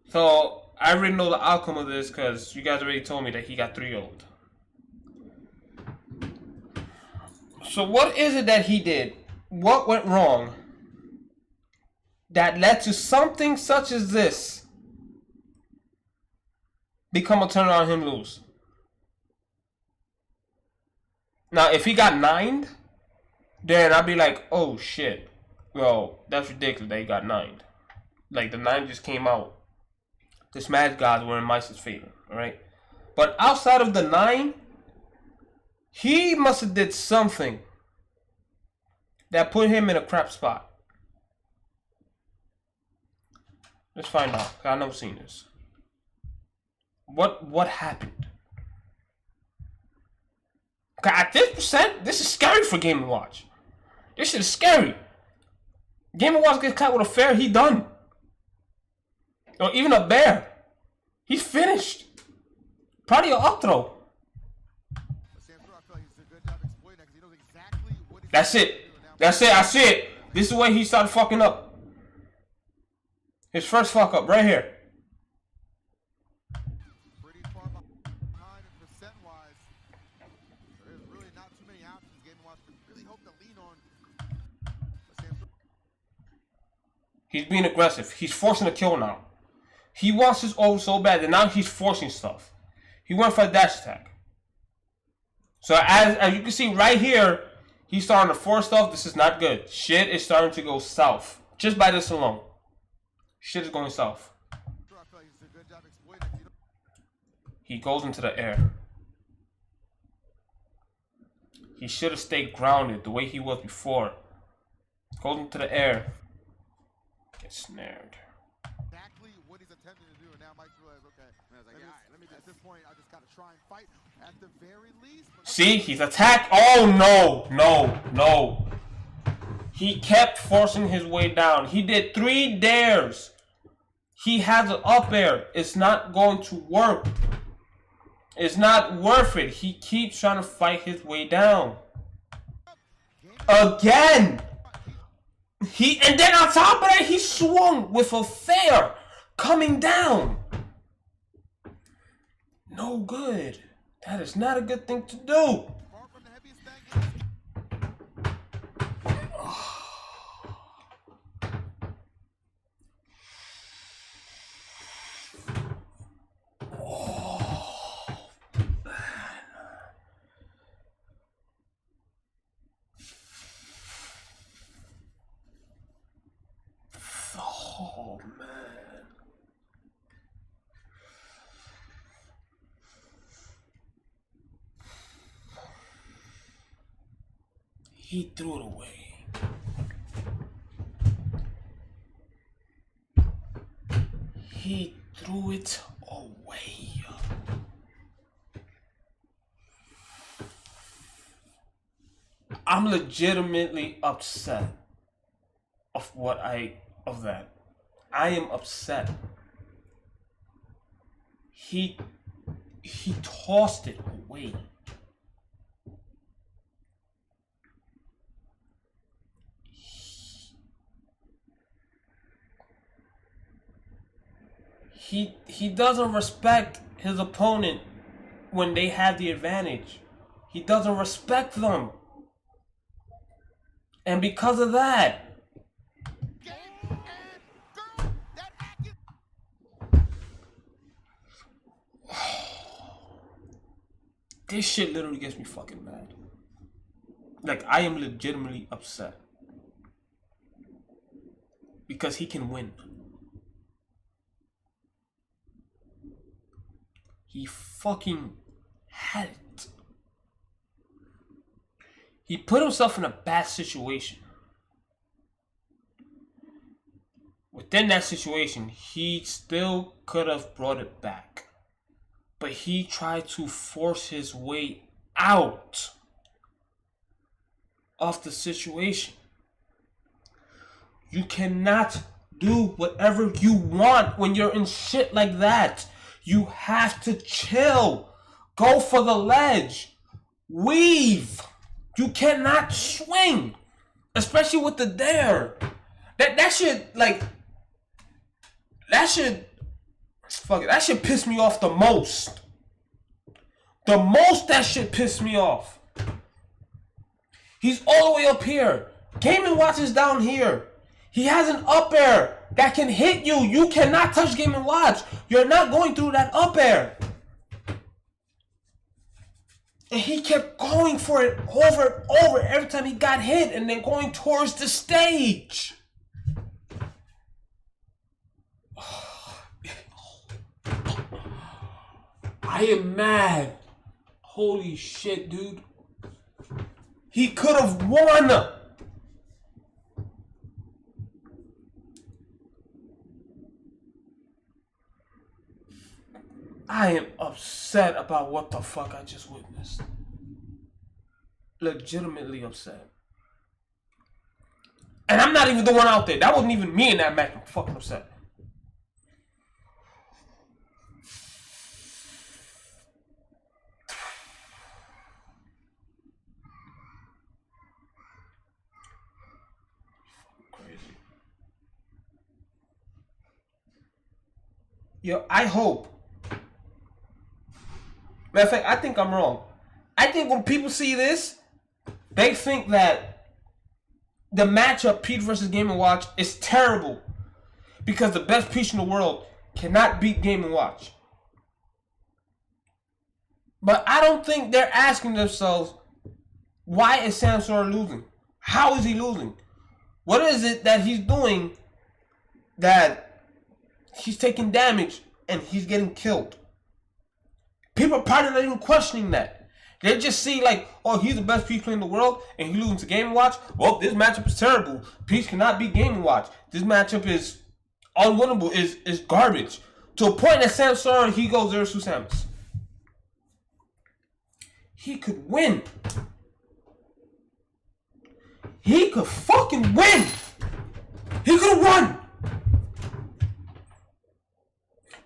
So I already know the outcome of this because you guys already told me that he got 3-0'd. So what is it that he did? What went wrong that led to something such as this become a turn on him lose? Now, if he got 9'd, then I'd be like, oh shit. Well, that's ridiculous that he got 9'd. Like, the 9 just came out. The Smash gods were in Maister's favor, alright? But outside of the 9, he must have did something that put him in a crap spot. Let's find out. I've never seen this. What happened? At this percent, this is scary for Game & Watch. This shit is scary. Game & Watch gets caught with a fair, he done. Or even a bear. He's finished. Probably an up throw. That's it. That's it. I see it. This is the way he started fucking up. His first fuck up right here. Pretty far behind in percent-wise. There's really not too many options Game & Watch could really hope to lean on. He's being aggressive. He's forcing a kill now. He wants his ult so bad that now he's forcing stuff. He went for a dash attack. So as you can see right here, he's starting to force stuff. This is not good. Shit is starting to go south. Just by this alone. Shit is going south. He goes into the air. He should have stayed grounded the way he was before. Goes into the air. Gets snared. Exactly what he's attempting to do, and now Mike realizes, okay, at this point, I just got to try and fight at the very least. See, he's attacked. Oh no. He kept forcing his way down. He did 3 dares. He has an up air. It's not going to work. It's not worth it. He keeps trying to fight his way down. Again. And then on top of that, he swung with a fair coming down. No good. That is not a good thing to do. Oh, man. He threw it away. He threw it away. I'm legitimately upset of that. I am upset. He tossed it away. He doesn't respect his opponent when they have the advantage. He doesn't respect them. And because of that, this shit literally gets me fucking mad. Like, I am legitimately upset. Because he can win. He fucking had it. He put himself in a bad situation. Within that situation, he still could have brought it back. But he tried to force his way out of the situation. You cannot do whatever you want when you're in shit like that. You have to chill. Go for the ledge. Weave. You cannot swing. Especially with the dare. That should piss me off the most. The most that shit pissed me off. He's all the way up here. Game & Watch is down here. He has an up air that can hit you. You cannot touch Game & Watch. You're not going through that up air. And he kept going for it over and over every time he got hit and then going towards the stage. I am mad. Holy shit, dude. He could have won. I am upset about what the fuck I just witnessed. Legitimately upset. And I'm not even the one out there. That wasn't even me in that match. I'm fucking upset. Crazy. Yo, I hope. Matter of fact, I think I'm wrong. I think when people see this, they think that the matchup Pete versus Game & Watch is terrible because the best Peach in the world cannot beat Game & Watch. But I don't think they're asking themselves, why is Samsora losing? How is he losing? What is it that he's doing that he's taking damage and he's getting killed? People are probably not even questioning that. They just see like, oh, he's the best Peach player in the world and he's losing to Game & Watch. Well, this matchup is terrible. Peach cannot beat Game & Watch. This matchup is unwinnable, is garbage. To a point that Samsora, he goes versus Samus. He could win. He could fucking win. He could have won.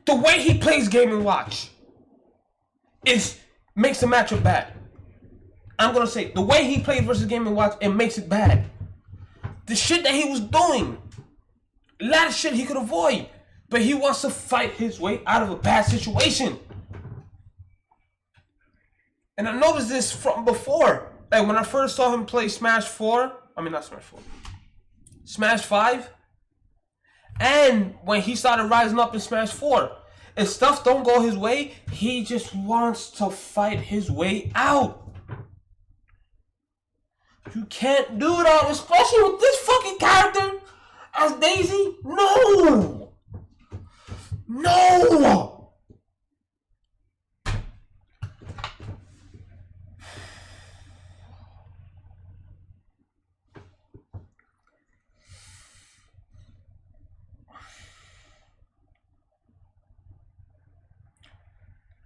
The way he plays Game & Watch makes the matchup bad. I'm gonna say the way he played versus Game & Watch, it makes it bad. The shit that he was doing, a lot of shit he could avoid, but he wants to fight his way out of a bad situation. And I noticed this from before. Like when I first saw him play Smash 4, not Smash 4, Smash 5, and when he started rising up in Smash 4. If stuff don't go his way, he just wants to fight his way out. You can't do it all, especially with this fucking character as Daisy. No! No!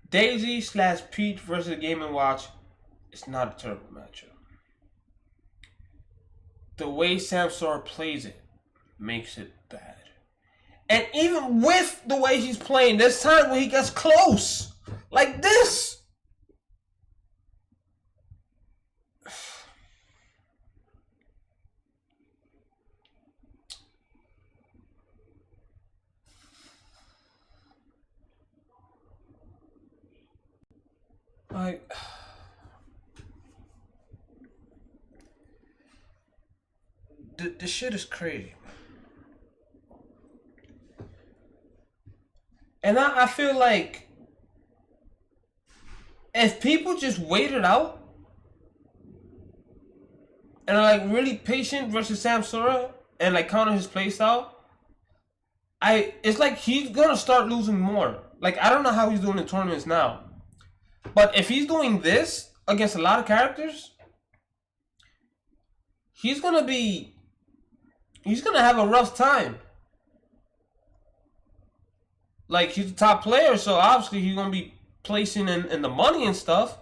Daisy / Peach versus Game & Watch is not a terrible matchup. The way Samsora plays it makes it bad. And even with the way he's playing, there's times where he gets close. Like this. Like, the shit is crazy. And I feel like if people just wait it out and are like really patient versus Samsora and like counter his playstyle, it's like he's gonna start losing more. Like, I don't know how he's doing in tournaments now. But if he's doing this against a lot of characters, he's gonna have a rough time. Like, he's the top player, so obviously he's gonna be placing in the money and stuff.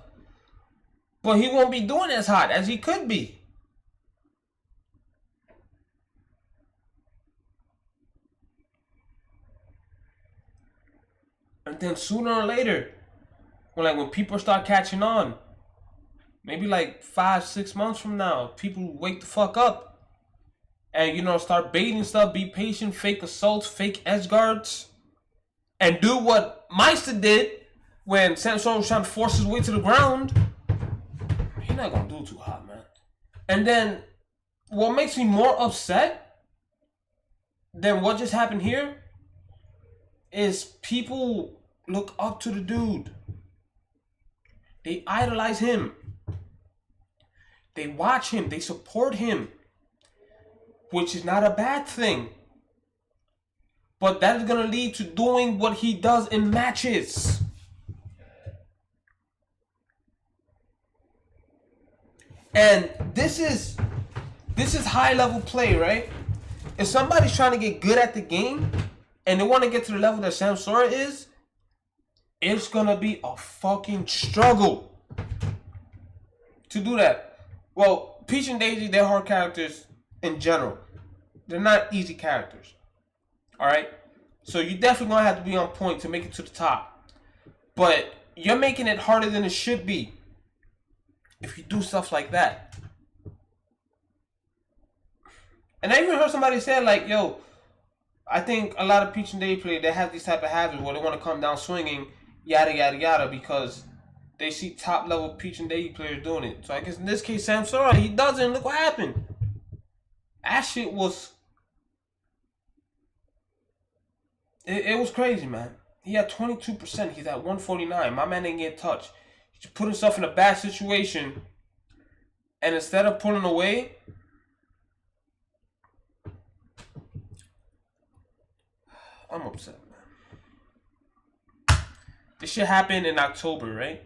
But he won't be doing as hot as he could be. And then sooner or later, when people start catching on, maybe like 5-6 months from now, people wake the fuck up and start baiting stuff, be patient, fake assaults, fake edge guards, and do what Maister did when Samsora was trying to force his way to the ground. He's not gonna do too hot, man. And then what makes me more upset than what just happened here is people look up to the dude. They idolize him. They watch him. They support him. Which is not a bad thing. But that is going to lead to doing what he does in matches. And this is high level play, right? If somebody's trying to get good at the game and they want to get to the level that Samsora is, it's going to be a fucking struggle to do that. Well, Peach and Daisy, they're hard characters in general. They're not easy characters. Alright? So you definitely going to have to be on point to make it to the top. But you're making it harder than it should be if you do stuff like that. And I even heard somebody say, like, yo, I think a lot of Peach and Daisy players, they have these type of habits where they want to come down swinging, yada, yada, yada, because they see top level Peach and Daisy players doing it. So I guess in this case, Samsora, he doesn't. Look what happened. That shit was... It was crazy, man. He had 22%. He's at 149. My man didn't get touched. He just put himself in a bad situation. And instead of pulling away... I'm upset, man. This shit happened in October, right?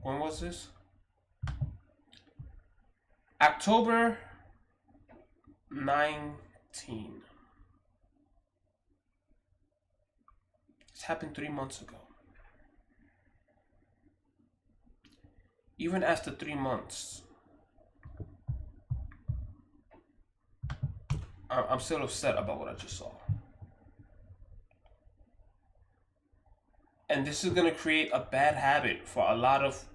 When was this? October 19. This happened 3 months ago. Even after 3 months, I'm still upset about what I just saw. And this is going to create a bad habit for a lot of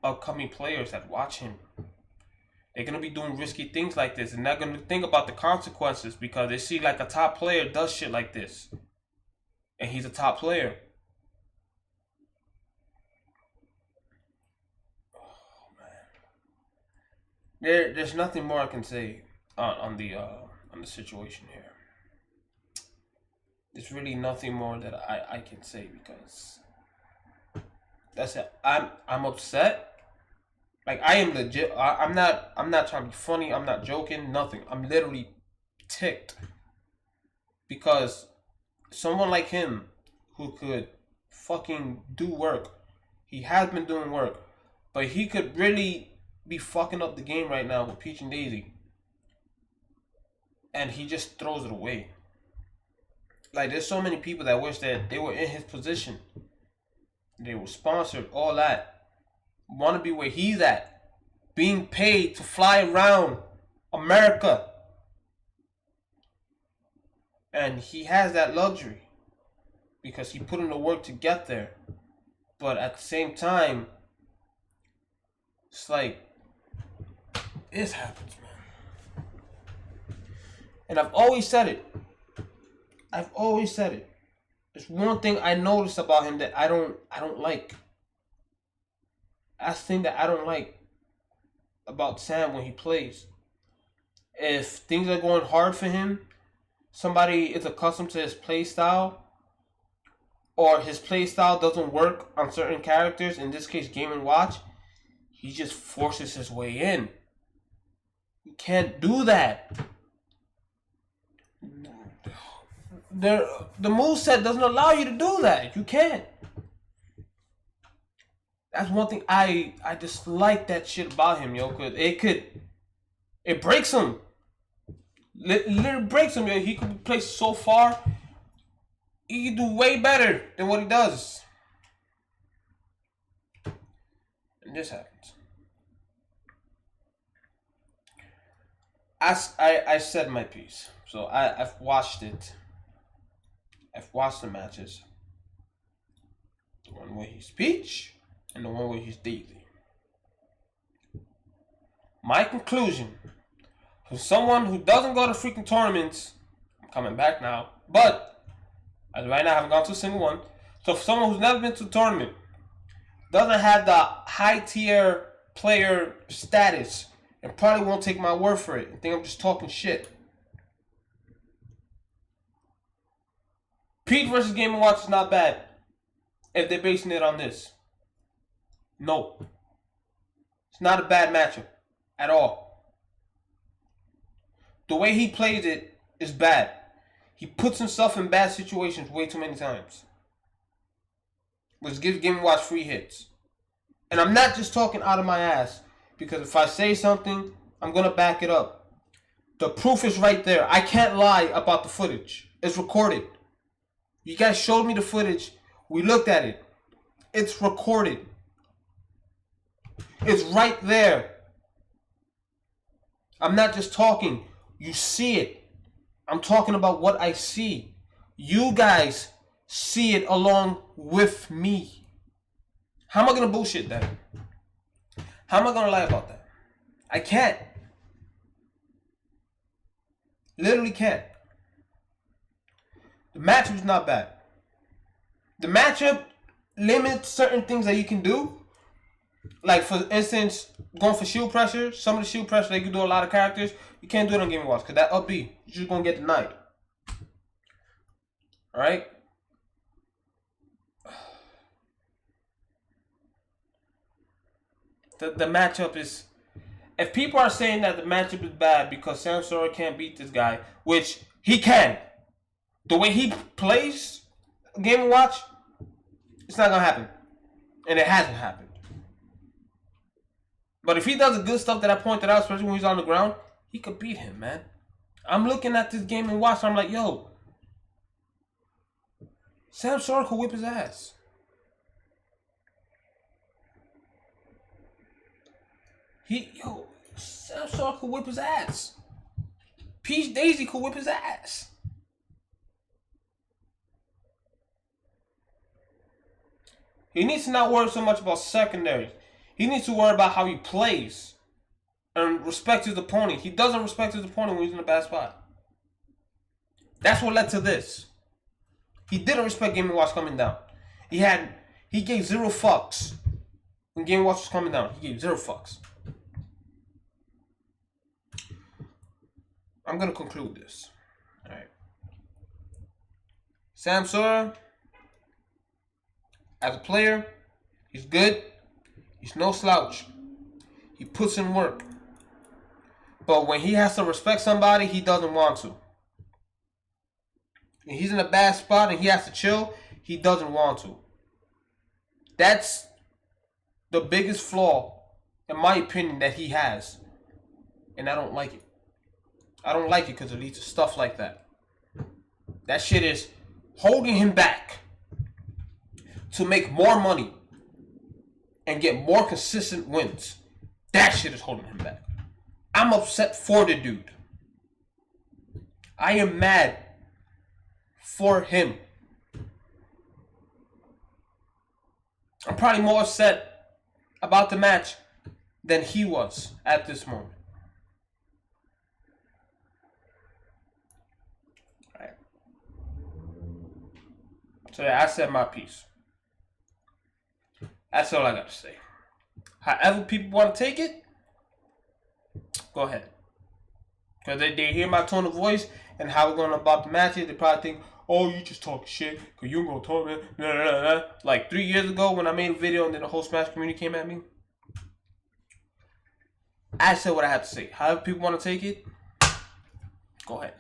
upcoming players that watch him. They're going to be doing risky things like this. And they're going to think about the consequences because they see like a top player does shit like this. And he's a top player. Oh, man. There's nothing more I can say on the situation here. There's really nothing more that I can say because that's it. I'm upset. Like I am legit. I'm not trying to be funny. I'm not joking. Nothing. I'm literally ticked because someone like him who could fucking do work. He has been doing work, but he could really be fucking up the game right now with Peach and Daisy, and he just throws it away. Like, there's so many people that wish that they were in his position. They were sponsored, all that. Want to be where he's at. Being paid to fly around America. And he has that luxury. Because he put in the work to get there. But at the same time, it's like, this happens, man. And I've always said it. There's one thing I noticed about him that I don't like. That's the thing that I don't like about Sam when he plays. If things are going hard for him, somebody is accustomed to his play style, or his play style doesn't work on certain characters, in this case Game & Watch, he just forces his way in. You can't do that. The moveset doesn't allow you to do that. You can't. That's one thing I dislike that shit about him, yo. Cause it breaks him. Literally breaks him, yo. He could play so far. He could do way better than what he does. And this happens. I said my piece. So I've watched it. I've watched the matches. The one where he's Peach and the one where he's Daisy. My conclusion, for someone who doesn't go to freaking tournaments, I'm coming back now, but as right now I haven't gone to a single one. So for someone who's never been to a tournament, doesn't have the high tier player status, and probably won't take my word for it and think I'm just talking shit. Peach versus Game & Watch is not bad if they're basing it on this. No. not a bad matchup at all. The way he plays it is bad. He puts himself in bad situations way too many times, which gives Game & Watch free hits. And I'm not just talking out of my ass, because if I say something, I'm going to back it up. The proof is right there. I can't lie about the footage. It's recorded. You guys showed me the footage. We looked at it. It's recorded. It's right there. I'm not just talking. You see it. I'm talking about what I see. You guys see it along with me. How am I going to bullshit that? How am I going to lie about that? I can't. Literally can't. The matchup is not bad. The matchup limits certain things that you can do. Like, for instance, going for shield pressure. Some of the shield pressure, they can do a lot of characters. You can't do it on Game & Watch, because that up B, you're just going to get denied. Alright? The matchup is... If people are saying that the matchup is bad because Samsora can't beat this guy, which he can. The way he plays Game & Watch, it's not going to happen. And it hasn't happened. But if he does the good stuff that I pointed out, especially when he's on the ground, he could beat him, man. I'm looking at this Game & Watch, I'm like, yo, Samsora could whip his ass. Samsora could whip his ass. Peach Daisy could whip his ass. He needs to not worry so much about secondaries. He needs to worry about how he plays and respect his opponent. He doesn't respect his opponent when he's in a bad spot. That's what led to this. He didn't respect Game & Watch coming down. He gave 0 fucks when Game & Watch was coming down. He gave 0 fucks. I'm gonna conclude this. Alright. Samsora, as a player, he's good. He's no slouch. He puts in work. But when he has to respect somebody, he doesn't want to. When he's in a bad spot and he has to chill, he doesn't want to. That's the biggest flaw, in my opinion, that he has. And I don't like it. I don't like it because it leads to stuff like that. That shit is holding him back to make more money and get more consistent wins. That shit is holding him back. I'm upset for the dude. I am mad for him. I'm probably more upset about the match than he was at this moment. Alright. So yeah, I said my piece. That's all I got to say. However people want to take it, go ahead. Because they hear my tone of voice and how we're going about the matches. They probably think, oh, you just talking shit because you going to talk, man. Nah, nah, nah. Like 3 years ago when I made a video and then the whole Smash community came at me. I said what I had to say. However people want to take it, go ahead.